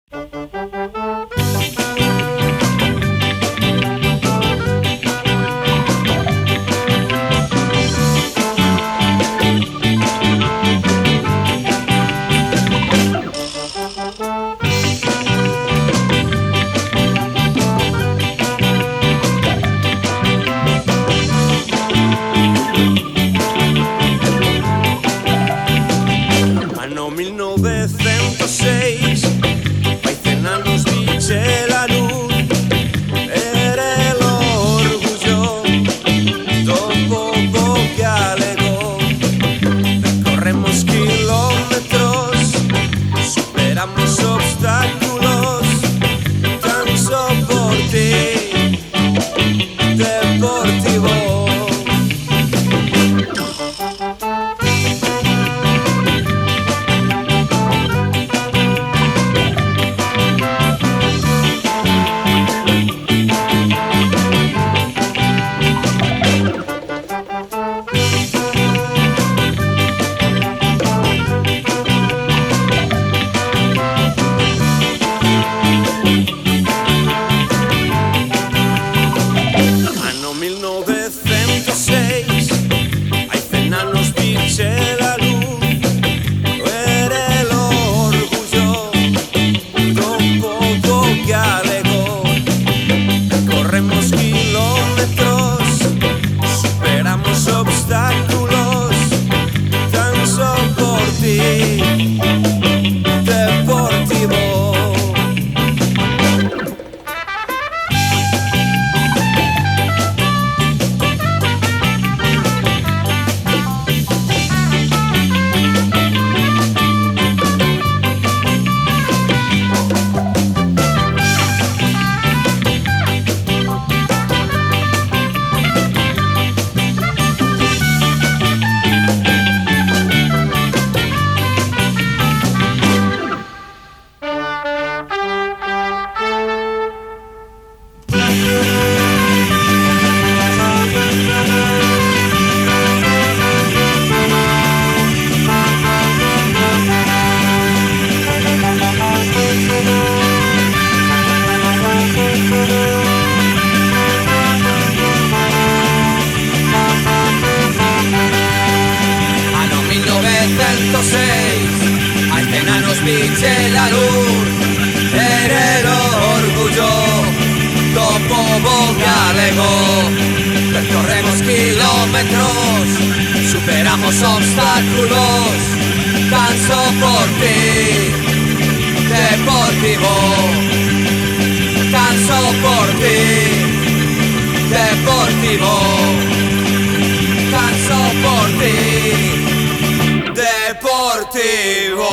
Anno 1906 vai cenando spinge la luz, era l'orgullo dopo pochi alegó. Recorremos kilómetros, superamos obstáculos, transporte deportivo. Anno 1906 ai cenanos vince la luz, era l'orgullo dopo pochi alegó. Corremos kilómetros, superamos obstáculos, transporte deportivo. Anno 1906 ai cenanos vince la luz, era l'orgullo dopo pochi alegó. Percorremos kilómetros, superamos obstáculos, transporte deportivo, transporte deportivo, transporte deportivo.